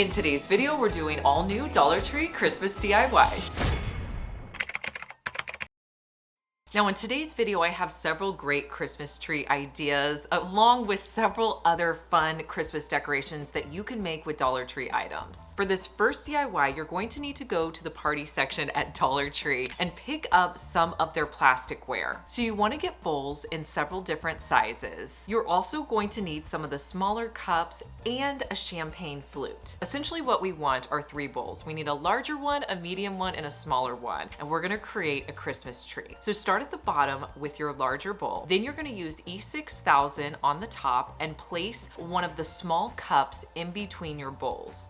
In today's video, we're doing all new Dollar Tree Christmas DIYs. Now in today's video, I have several great Christmas tree ideas along with several other fun Christmas decorations that you can make with Dollar Tree items. For this first DIY, you're going to need to go to the party section at Dollar Tree and pick up some of their plasticware. So you want to get bowls in several different sizes. You're also going to need some of the smaller cups and a champagne flute. Essentially what we want are 3 bowls. We need a larger one, a medium one, and a smaller one. And we're going to create a Christmas tree. So start at the bottom with your larger bowl. Then you're going to use E6000 on the top and place one of the small cups in between your bowls.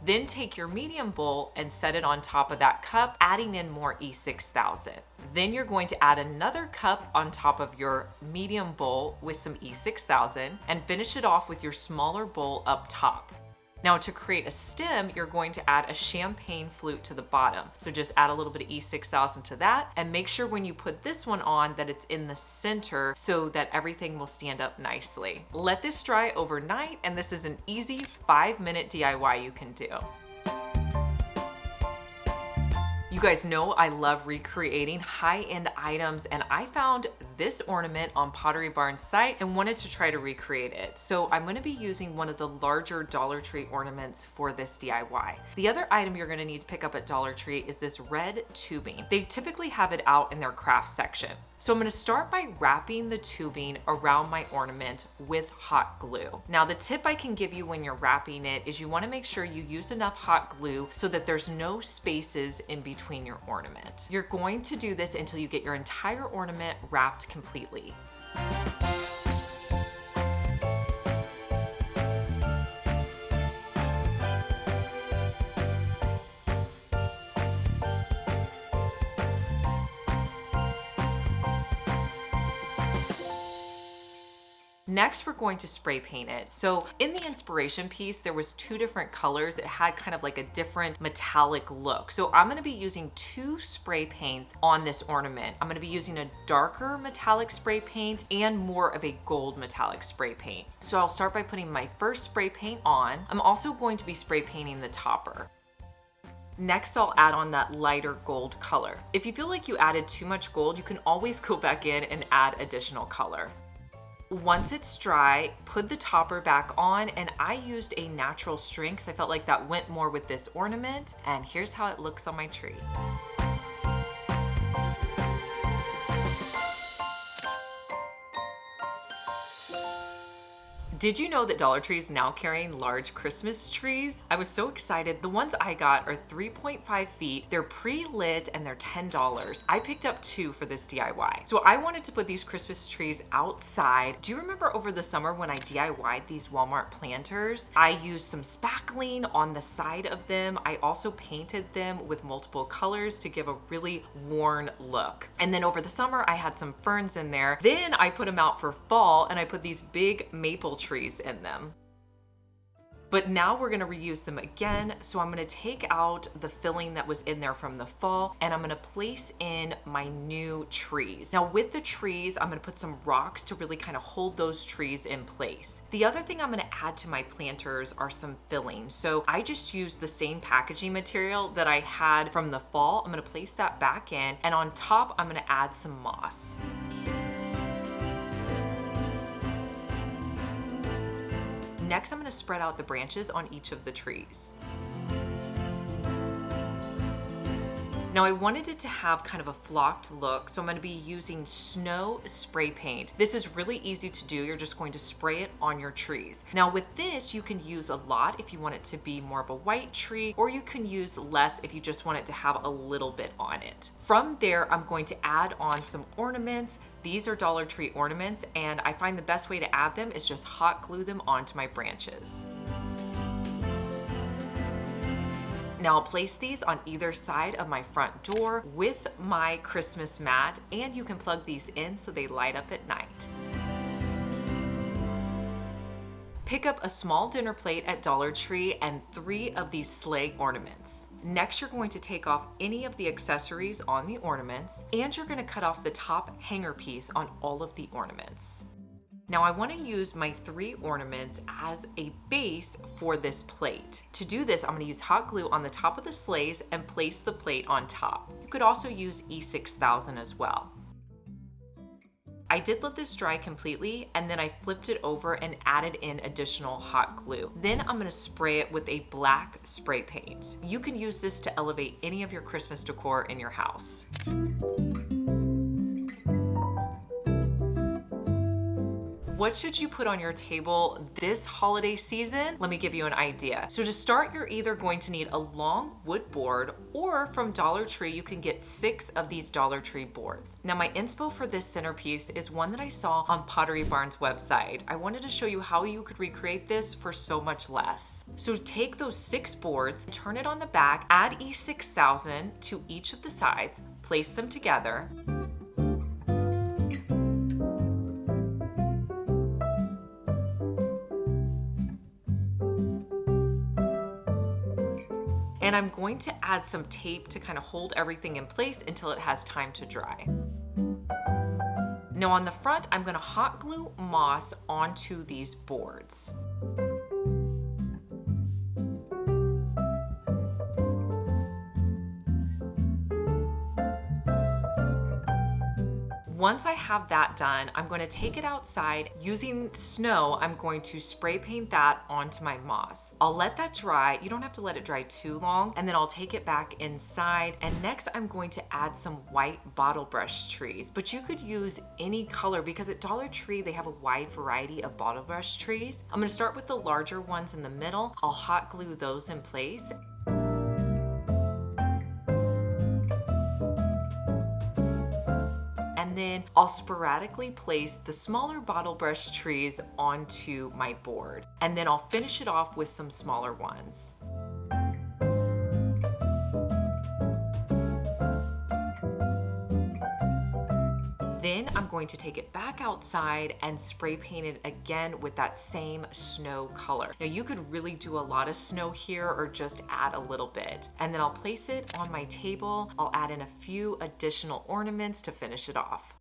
Then take your medium bowl and set it on top of that cup, adding in more E6000. Then you're going to add another cup on top of your medium bowl with some E6000 and finish it off with your smaller bowl up top. Now to create a stem, you're going to add a champagne flute to the bottom. So just add a little bit of E6000 to that and make sure when you put this one on that it's in the center so that everything will stand up nicely. Let this dry overnight, and this is an easy 5-minute DIY you can do. You guys know I love recreating high-end items, and I found this ornament on Pottery Barn's site and wanted to try to recreate it. So I'm going to be using one of the larger Dollar Tree ornaments for this DIY. The other item you're going to need to pick up at Dollar Tree is this red tubing. They typically have it out in their craft section. So I'm going to start by wrapping the tubing around my ornament with hot glue. Now the tip I can give you when you're wrapping it is you want to make sure you use enough hot glue so that there's no spaces in between your ornament. You're going to do this until you get your entire ornament wrapped completely. Next, we're going to spray paint it. So in the inspiration piece, there was 2 different colors. It had kind of like a different metallic look. So I'm gonna be using 2 spray paints on this ornament. I'm gonna be using a darker metallic spray paint and more of a gold metallic spray paint. So I'll start by putting my first spray paint on. I'm also going to be spray painting the topper. Next, I'll add on that lighter gold color. If you feel like you added too much gold, you can always go back in and add additional color. Once it's dry, put the topper back on, and I used a natural string because I felt like that went more with this ornament, and here's how it looks on my tree. Did you know that Dollar Tree is now carrying large Christmas trees? I was so excited. The ones I got are 3.5 feet. They're pre-lit and they're $10. I picked up 2 for this DIY. So I wanted to put these Christmas trees outside. Do you remember over the summer when I DIY'd these Walmart planters? I used some spackling on the side of them. I also painted them with multiple colors to give a really worn look. And then over the summer, I had some ferns in there. Then I put them out for fall and I put these big maple trees in them. But now we're gonna reuse them again. So I'm gonna take out the filling that was in there from the fall, and I'm gonna place in my new trees. Now with the trees, I'm gonna put some rocks to really kind of hold those trees in place. The other thing I'm gonna add to my planters are some fillings. So I just used the same packaging material that I had from the fall. I'm gonna place that back in, and on top, I'm gonna add some moss. Next, I'm going to spread out the branches on each of the trees. Now I wanted it to have kind of a flocked look, so I'm going to be using snow spray paint. This is really easy to do. You're just going to spray it on your trees. Now with this, you can use a lot if you want it to be more of a white tree, or you can use less if you just want it to have a little bit on it. From there, I'm going to add on some ornaments. These are Dollar Tree ornaments, and I find the best way to add them is just hot glue them onto my branches. Now I'll place these on either side of my front door with my Christmas mat, and you can plug these in so they light up at night. Pick up a small dinner plate at Dollar Tree and 3 of these sleigh ornaments. Next, you're going to take off any of the accessories on the ornaments, and you're going to cut off the top hanger piece on all of the ornaments. Now I want to use my 3 ornaments as a base for this plate. To do this, I'm going to use hot glue on the top of the sleighs and place the plate on top. You could also use E6000 as well. I did let this dry completely, and then I flipped it over and added in additional hot glue. Then I'm gonna spray it with a black spray paint. You can use this to elevate any of your Christmas decor in your house. What should you put on your table this holiday season? Let me give you an idea. So to start, you're either going to need a long wood board, or from Dollar Tree, you can get 6 of these Dollar Tree boards. Now my inspo for this centerpiece is one that I saw on Pottery Barn's website. I wanted to show you how you could recreate this for so much less. So take those 6 boards, turn it on the back, add E6000 to each of the sides, place them together. And I'm going to add some tape to kind of hold everything in place until it has time to dry. Now on the front, I'm going to hot glue moss onto these boards. Once I have that done, I'm going to take it outside. Using snow, I'm going to spray paint that onto my moss. I'll let that dry. You don't have to let it dry too long. And then I'll take it back inside. And next I'm going to add some white bottle brush trees, but you could use any color because at Dollar Tree, they have a wide variety of bottle brush trees. I'm going to start with the larger ones in the middle. I'll hot glue those in place. And then I'll sporadically place the smaller bottle brush trees onto my board. And then I'll finish it off with some smaller ones. Then I'm going to take it back outside and spray paint it again with that same snow color. Now you could really do a lot of snow here or just add a little bit. And then I'll place it on my table. I'll add in a few additional ornaments to finish it off.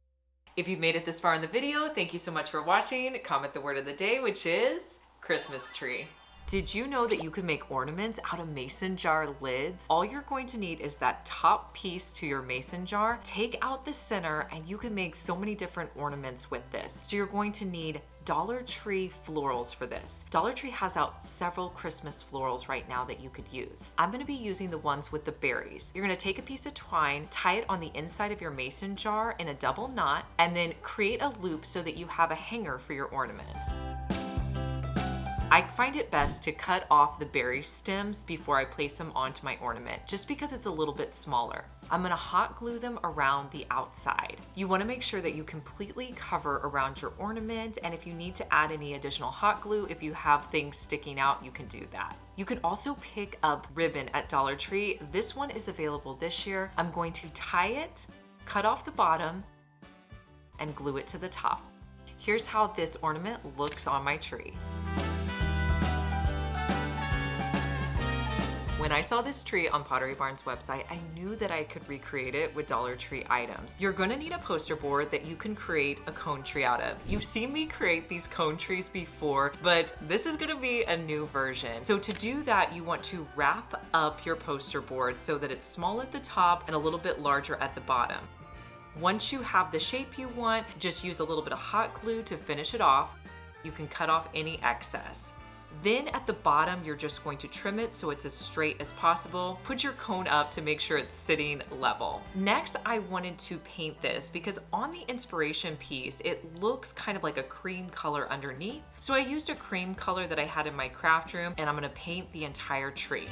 If you've made it this far in the video, thank you so much for watching. Comment the word of the day, which is Christmas tree. Did you know that you can make ornaments out of mason jar lids? All you're going to need is that top piece to your mason jar. Take out the center and you can make so many different ornaments with this. So you're going to need Dollar Tree florals for this. Dollar Tree has out several Christmas florals right now that you could use. I'm gonna be using the ones with the berries. You're gonna take a piece of twine, tie it on the inside of your mason jar in a double knot, and then create a loop so that you have a hanger for your ornament. I find it best to cut off the berry stems before I place them onto my ornament, just because it's a little bit smaller. I'm gonna hot glue them around the outside. You wanna make sure that you completely cover around your ornament, and if you need to add any additional hot glue, if you have things sticking out, you can do that. You could also pick up ribbon at Dollar Tree. This one is available this year. I'm going to tie it, cut off the bottom, and glue it to the top. Here's how this ornament looks on my tree. When I saw this tree on Pottery Barn's website, I knew that I could recreate it with Dollar Tree items. You're gonna need a poster board that you can create a cone tree out of. You've seen me create these cone trees before, but this is gonna be a new version. So to do that, you want to wrap up your poster board so that it's small at the top and a little bit larger at the bottom. Once you have the shape you want, just use a little bit of hot glue to finish it off. You can cut off any excess. Then at the bottom, you're just going to trim it so it's as straight as possible. Put your cone up to make sure it's sitting level. Next, I wanted to paint this because on the inspiration piece, it looks kind of like a cream color underneath. So I used a cream color that I had in my craft room, and I'm gonna paint the entire tree.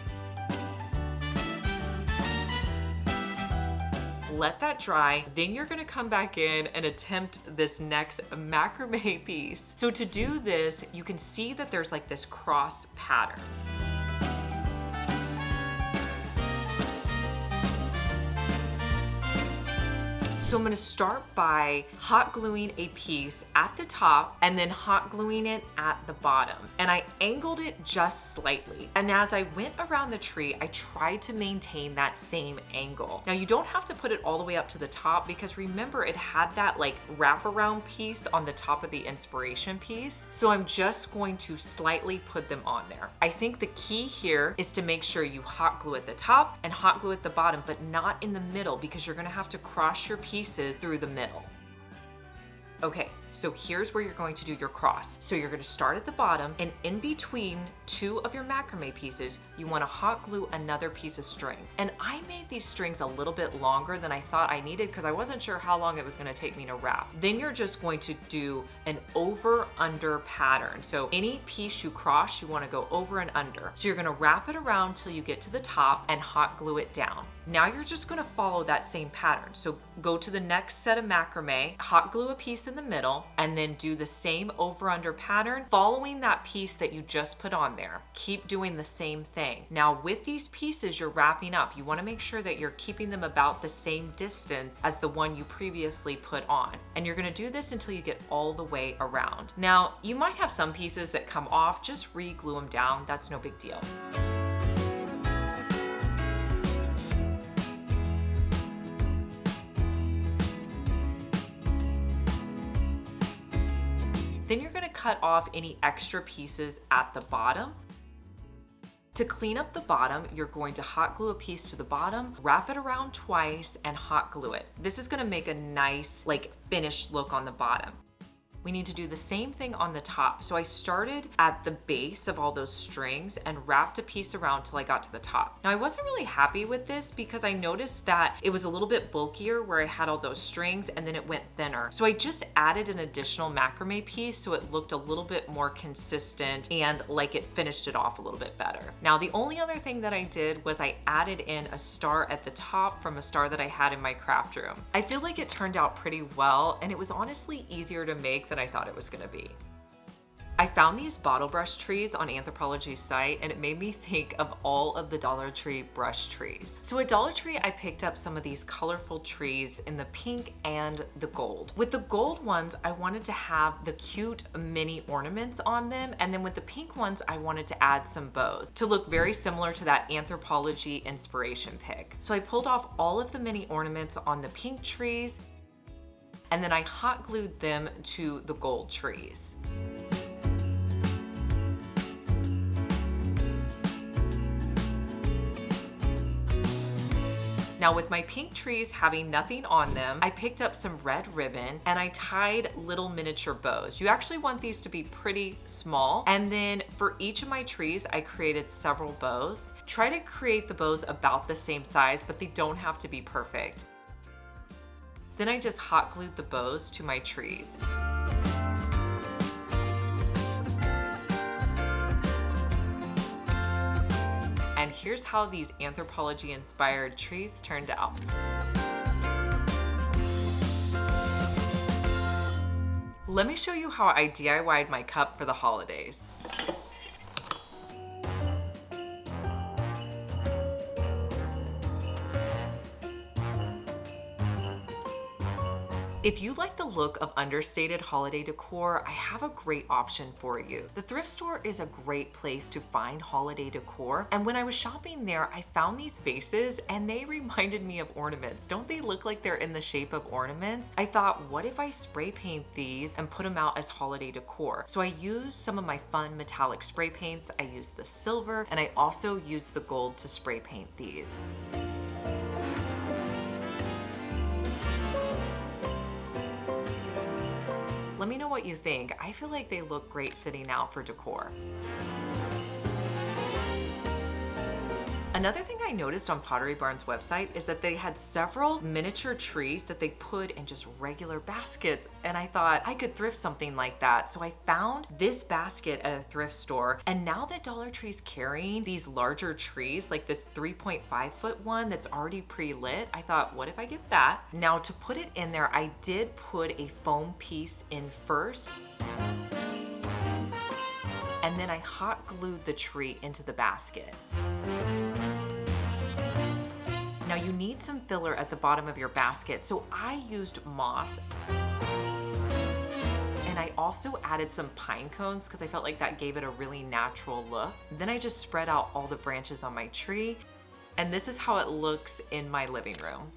Let that dry, then you're gonna come back in and attempt this next macrame piece. So to do this, you can see that there's like this cross pattern. So I'm gonna start by hot gluing a piece at the top and then hot gluing it at the bottom. And I angled it just slightly. And as I went around the tree, I tried to maintain that same angle. Now you don't have to put it all the way up to the top because remember it had that like wraparound piece on the top of the inspiration piece. So I'm just going to slightly put them on there. I think the key here is to make sure you hot glue at the top and hot glue at the bottom, but not in the middle because you're gonna have to cross your pieces through the middle. Okay, so here's where you're going to do your cross. So you're going to start at the bottom, and in between two of your macrame pieces, you want to hot glue another piece of string. And I made these strings a little bit longer than I thought I needed because I wasn't sure how long it was going to take me to wrap. Then you're just going to do an over-under pattern. So any piece you cross, you want to go over and under. So you're going to wrap it around till you get to the top and hot glue it down. Now you're just going to follow that same pattern. So go to the next set of macrame, hot glue a piece in the middle, and then do the same over-under pattern following that piece that you just put on there. Keep doing the same thing. Now with these pieces you're wrapping up, you want to make sure that you're keeping them about the same distance as the one you previously put on. And you're going to do this until you get all the way around. Now you might have some pieces that come off, just re-glue them down. That's no big deal. Then you're gonna cut off any extra pieces at the bottom. To clean up the bottom, you're going to hot glue a piece to the bottom, wrap it around twice, and hot glue it. This is gonna make a nice, like, finished look on the bottom. We need to do the same thing on the top. So I started at the base of all those strings and wrapped a piece around till I got to the top. Now I wasn't really happy with this because I noticed that it was a little bit bulkier where I had all those strings and then it went thinner. So I just added an additional macrame piece so it looked a little bit more consistent and like it finished it off a little bit better. Now the only other thing that I did was I added in a star at the top from a star that I had in my craft room. I feel like it turned out pretty well and it was honestly easier to make than I thought it was gonna be. I found these bottle brush trees on Anthropologie's site and it made me think of all of the Dollar Tree brush trees. So at Dollar Tree, I picked up some of these colorful trees in the pink and the gold. With the gold ones, I wanted to have the cute mini ornaments on them, and then with the pink ones, I wanted to add some bows to look very similar to that Anthropologie inspiration pick. So I pulled off all of the mini ornaments on the pink trees, and then I hot glued them to the gold trees. Now with my pink trees having nothing on them, I picked up some red ribbon and I tied little miniature bows. You actually want these to be pretty small. And then for each of my trees, I created several bows. Try to create the bows about the same size, but they don't have to be perfect. Then I just hot glued the bows to my trees. And here's how these Anthropologie inspired trees turned out. Let me show you how I DIY'd my cup for the holidays. If you like the look of understated holiday decor, I have a great option for you. The thrift store is a great place to find holiday decor, and when I was shopping there, I found these vases and they reminded me of ornaments. Don't they look like they're in the shape of ornaments? I thought, what if I spray paint these and put them out as holiday decor? So I used some of my fun metallic spray paints. I used the silver and I also used the gold to spray paint these. Let me know what you think. I feel like they look great sitting out for decor. Another thing I noticed on Pottery Barn's website is that they had several miniature trees that they put in just regular baskets, and I thought I could thrift something like that. So I found this basket at a thrift store, and now that Dollar Tree's carrying these larger trees, like this 3.5 foot one that's already pre-lit, I thought, what if I get that? Now to put it in there, I did put a foam piece in first, and then I hot glued the tree into the basket. Now you need some filler at the bottom of your basket, so I used moss. And I also added some pine cones because I felt like that gave it a really natural look. Then I just spread out all the branches on my tree, and this is how it looks in my living room.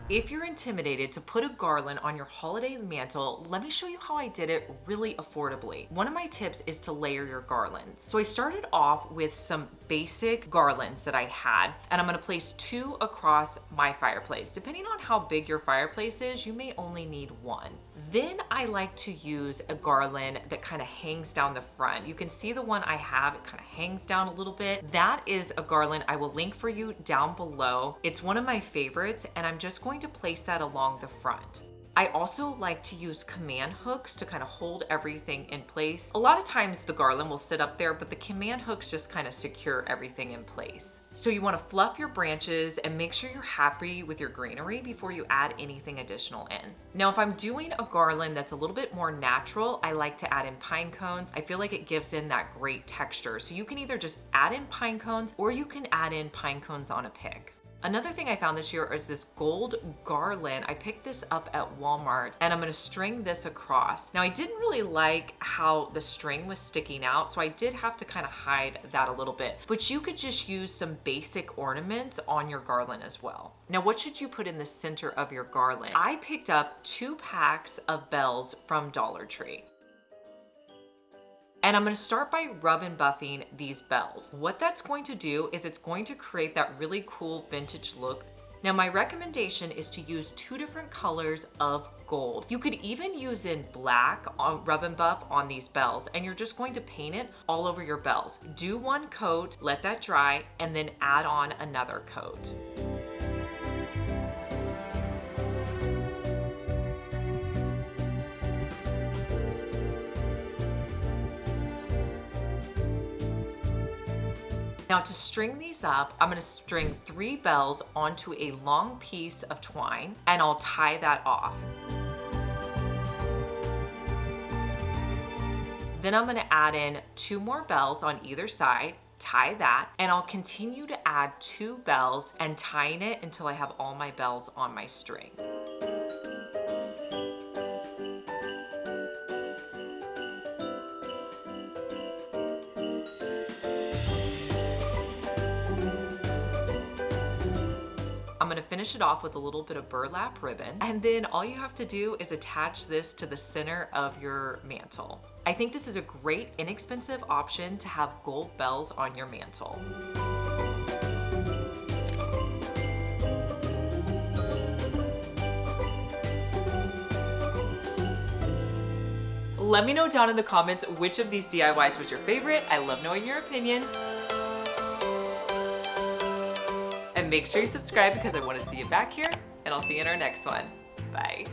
If you're intimidated to put a garland on your holiday mantle, let me show you how I did it really affordably. One of my tips is to layer your garlands. So I started off with some basic garlands that I had, and I'm gonna place 2 across my fireplace. Depending on how big your fireplace is, you may only need 1. Then I like to use a garland that kind of hangs down the front. You can see the one I have, it kind of hangs down a little bit. That is a garland I will link for you down below. It's one of my favorites, and I'm just going to place that along the front. I also like to use command hooks to kind of hold everything in place. A lot of times the garland will sit up there, but the command hooks just kind of secure everything in place. So you want to fluff your branches and make sure you're happy with your greenery before you add anything additional in. Now, if I'm doing a garland that's a little bit more natural, I like to add in pine cones. I feel like it gives in that great texture. So you can either just add in pine cones or you can add in pine cones on a pick. Another thing I found this year is this gold garland. I picked this up at Walmart, and I'm gonna string this across. Now, I didn't really like how the string was sticking out, so I did have to kind of hide that a little bit. But you could just use some basic ornaments on your garland as well. Now, what should you put in the center of your garland? I picked up 2 packs of bells from Dollar Tree. And I'm gonna start by rub and buffing these bells. What that's going to do is it's going to create that really cool vintage look. Now, my recommendation is to use 2 different colors of gold. You could even use in black on rub and buff on these bells, and you're just going to paint it all over your bells. Do 1 coat, let that dry, and then add on another coat. Now, to string these up, I'm gonna string 3 bells onto a long piece of twine, and I'll tie that off. Then I'm gonna add in 2 more bells on either side, tie that, and I'll continue to add 2 bells and tying it until I have all my bells on my string. I'm gonna finish it off with a little bit of burlap ribbon, and then all you have to do is attach this to the center of your mantle. I think this is a great, inexpensive option to have gold bells on your mantle. Let me know down in the comments which of these DIYs was your favorite. I love knowing your opinion. And make sure you subscribe because I want to see you back here, and I'll see you in our next one. Bye.